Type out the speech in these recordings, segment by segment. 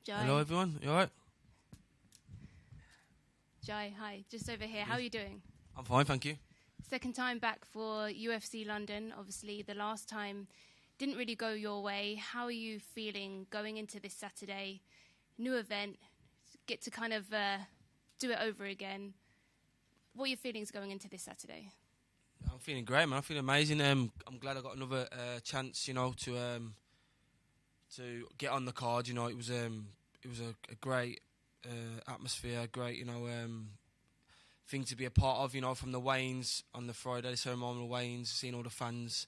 Jai. Hello everyone, you alright? Jai, hi. Just over here. How are you doing? I'm fine, thank you. Second time back for UFC London. Obviously, the last time didn't really go your way. How are you feeling going into this Saturday? New event, get to kind of do it over again. What are your feelings going into this Saturday? I'm feeling great, man. I'm feeling amazing. I'm glad I got another chance, you know, to get on the card. You know, it was a great atmosphere, great, you know, thing to be a part of. You know, from the weigh-ins on the Friday, the ceremonial weigh-ins, seeing all the fans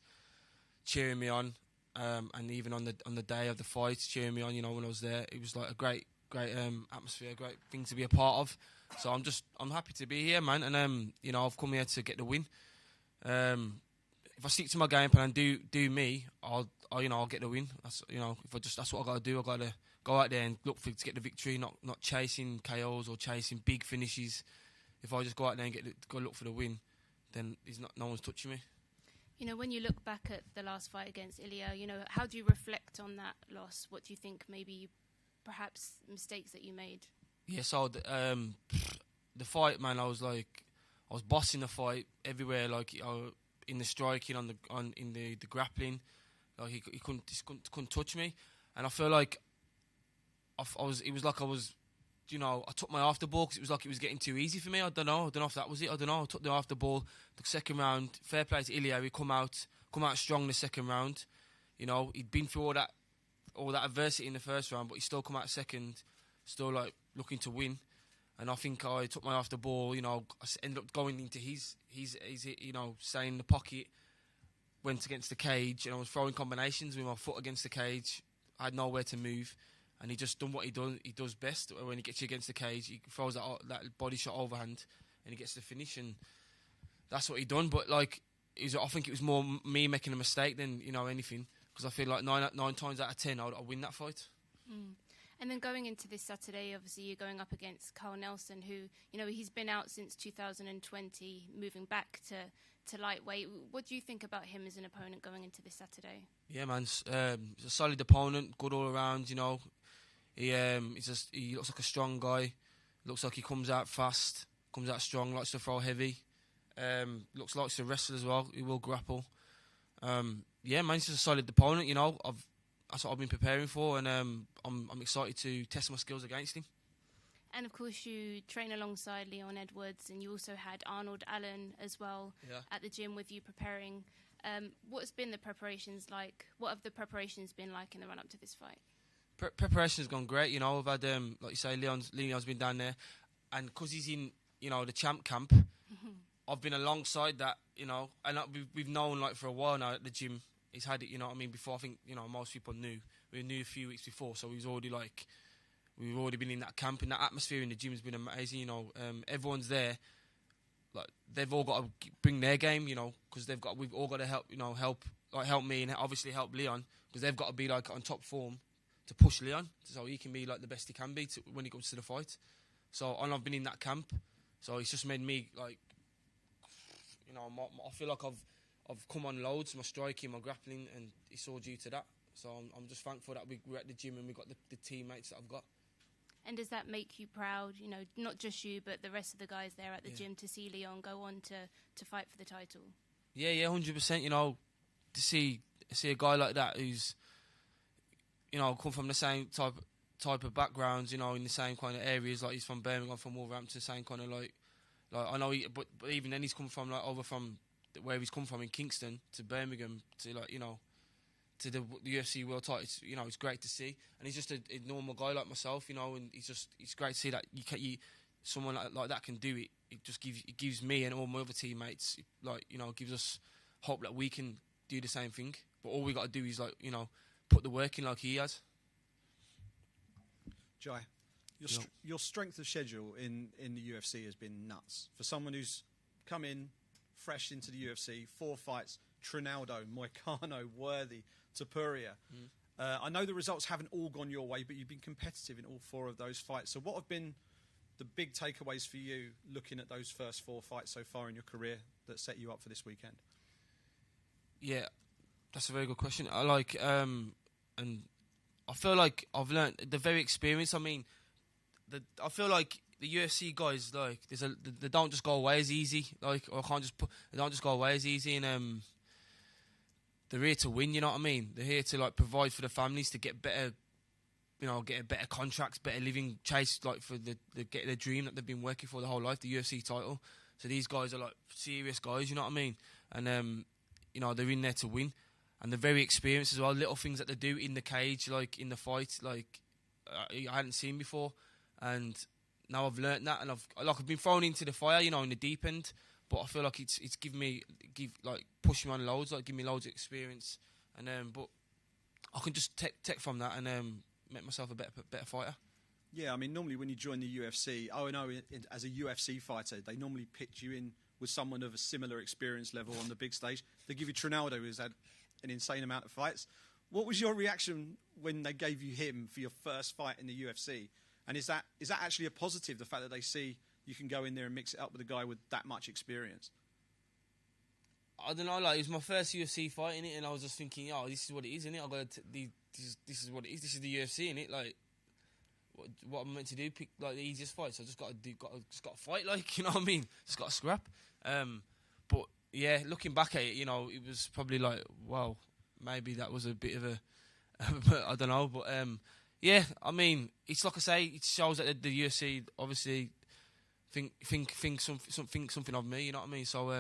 cheering me on, and even on the day of the fight, cheering me on. You know, when I was there, it was like a great atmosphere, a great thing to be a part of. So I'm happy to be here, man. And you know, I've come here to get the win. If I stick to my game plan and do me, I'll get the win. That's, you know, that's what I got to do. I got to go out there and look to get the victory, not chasing KOs or chasing big finishes. If I just go out there and go look for the win, then no one's touching me. You know, when you look back at the last fight against Ilya, you know, how do you reflect on that loss? What do you think maybe perhaps mistakes that you made? Yeah, so the fight, man, I was bossing the fight everywhere, like in the striking, in the grappling, like he couldn't touch me, and I feel like it was like I was, you know, I took my after ball because it was like it was getting too easy for me. I don't know if that was it. I don't know. I took the after ball, the second round. Fair play to Ilya, he come out strong the second round. You know, he'd been through all that adversity in the first round, but he still come out second, still like looking to win. And I think I took my after ball, you know, I ended up going into his you know, staying in the pocket, went against the cage, and I was throwing combinations with my foot against the cage. I had nowhere to move, and he just done what he does best. When he gets you against the cage, he throws that body shot overhand, and he gets the finish, and that's what he done. But like, I think it was more me making a mistake than, you know, anything, because I feel like 9 times out of 10 I'll win that fight. Mm. And then going into this Saturday, obviously you're going up against Carl Nelson, who, you know, he's been out since 2020, moving back to lightweight. What do you think about him as an opponent going into this Saturday? Yeah, man, he's a solid opponent, good all around. You know, he looks like a strong guy. Looks like he comes out fast, comes out strong, likes to throw heavy. Likes to wrestle as well. He will grapple. Yeah, man, he's just a solid opponent. You know, that's what I've been preparing for, and I'm excited to test my skills against him. And of course, you train alongside Leon Edwards, and you also had Arnold Allen as well at the gym with you preparing. What's been the preparations like? What have the preparations been like in the run-up to this fight? Preparation's gone great. You know, I've had, like you say, Leon's been down there, and because he's in, you know, the champ camp, I've been alongside that, you know, and we've known like for a while now at the gym. He's had it, you know what I mean, before. I think, you know, most people knew. We knew a few weeks before, so we've already been in that camp, and that atmosphere in the gym has been amazing. You know, everyone's there. Like, they've all got to bring their game, you know, because we've all got to help me and obviously help Leon, because they've got to be like on top form to push Leon, so he can be like the best he can be when he comes to the fight. So, and I've been in that camp, so it's just made me like, you know, I feel like I've come on loads, my striking, my grappling, and it's all due to that. So I'm just thankful that we're at the gym and we've got the teammates that I've got. And does that make you proud, you know, not just you, but the rest of the guys there at the gym, to see Leon go on to fight for the title? Yeah, 100%, you know, to see a guy like that who's, you know, come from the same type of backgrounds, you know, in the same kind of areas, like he's from Birmingham, from Wolverhampton, same kind of like I know, but even then he's come from like over from where he's come from in Kingston to Birmingham to, like, you know, to the UFC world title. It's, you know, it's great to see, and he's just a normal guy like myself, you know, and it's great to see that someone like that can do it. It just gives me and all my other teammates, like, you know, gives us hope that we can do the same thing. But all we got to do is, like, you know, put the work in like he has. Jai, your strength of schedule in the UFC has been nuts. For someone who's come in fresh into the UFC, 4 fights, Trinaldo, Moicano, Worthy, Topuria. I know the results haven't all gone your way, but you've been competitive in all 4 of those fights. So what have been the big takeaways for you looking at those first 4 fights so far in your career that set you up for this weekend? Yeah, that's a very good question. I like, and I feel like I've learned the very experience. I mean, I feel like the UFC guys, like, they don't just go away as easy. Like, or they don't just go away as easy. And they're here to win. You know what I mean? They're here to like provide for the families to get better. You know, get better contracts, better living, chase like for get their dream that they've been working for the whole life, the UFC title. So these guys are like serious guys. You know what I mean? And you know, they're in there to win. And they're very experienced as well. Little things that they do in the cage, like in the fight, like I hadn't seen before. And now I've learnt that, and I've been thrown into the fire, you know, in the deep end. But I feel like it's pushing me on loads, like give me loads of experience. And but I can just take from that and make myself a better fighter. Yeah, I mean, normally when you join the UFC, as a UFC fighter, they normally pitch you in with someone of a similar experience level on the big stage. They give you Trinaldo, who's had an insane amount of fights. What was your reaction when they gave you him for your first fight in the UFC? And is that actually a positive, the fact that they see you can go in there and mix it up with a guy with that much experience? I don't know, like, it was my first UFC fight, innit? And I was just thinking, oh, this is what it is, innit? This is what it is. This is the UFC, innit? Like, what I'm meant to do, pick like the easiest fight. So I just got to fight, like, you know what I mean? Just got to scrap. But yeah, looking back at it, you know, it was probably like, wow, maybe that was a bit of a, I don't know, but yeah, I mean, it's like I say, it shows that the UFC obviously think something of me, you know what I mean? So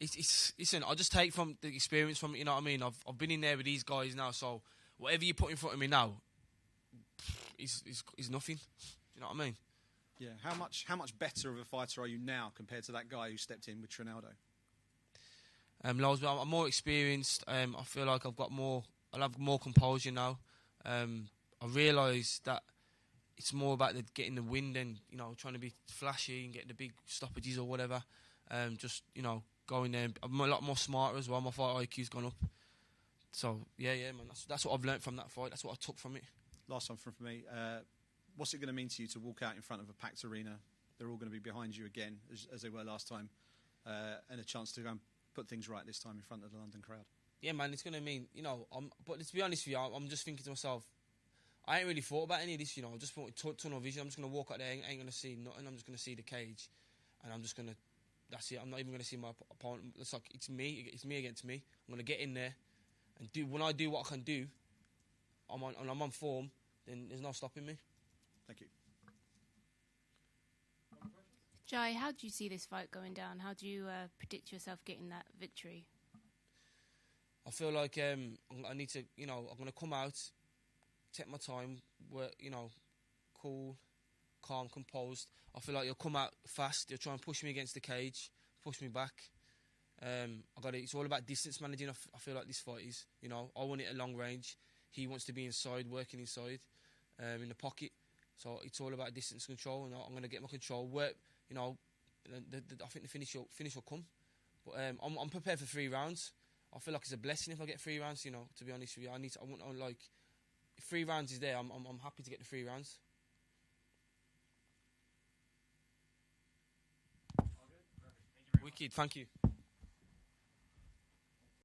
listen, I just take from the experience from it, you know what I mean? I've been in there with these guys now, so whatever you put in front of me now is nothing. You know what I mean? Yeah. How much better of a fighter are you now compared to that guy who stepped in with Trinaldo? Loads, but I'm more experienced. I feel like I'll have more composure now. I realise that it's more about getting the win than, you know, trying to be flashy and getting the big stoppages or whatever. Just, you know, going there. I'm a lot more smarter as well. My fight IQ's gone up. So yeah, man. That's what I've learnt from that fight. That's what I took from it. Last one from me. What's it going to mean to you to walk out in front of a packed arena? They're all going to be behind you again, as they were last time, and a chance to go and put things right this time in front of the London crowd. Yeah, man, it's going to mean, you know, but to be honest with you, I'm just thinking to myself, I ain't really thought about any of this, you know. I just thought tunnel vision. I'm just going to walk out there, ain't going to see nothing. I'm just going to see the cage, and I'm just going to, that's it. I'm not even going to see my opponent. It's like, it's me against me. I'm going to get in there and when I do what I can do, I'm on form, then there's no stopping me. Thank you. Jai, how do you see this fight going down? How do you predict yourself getting that victory? I feel like I need to, you know, I'm going to come out, take my time, work, you know, cool, calm, composed. I feel like you'll come out fast. You'll try and push me against the cage, push me back. It's all about distance managing. I feel like this fight is, you know, I want it at long range. He wants to be inside, working inside, in the pocket. So it's all about distance control, and I'm going to get my control. Work, you know, I think the finish will come. But I'm prepared for 3 rounds. I feel like it's a blessing if I get 3 rounds. You know, to be honest with you, I want like, if 3 rounds is there, I'm happy to get the 3 rounds. Wicked, thank you.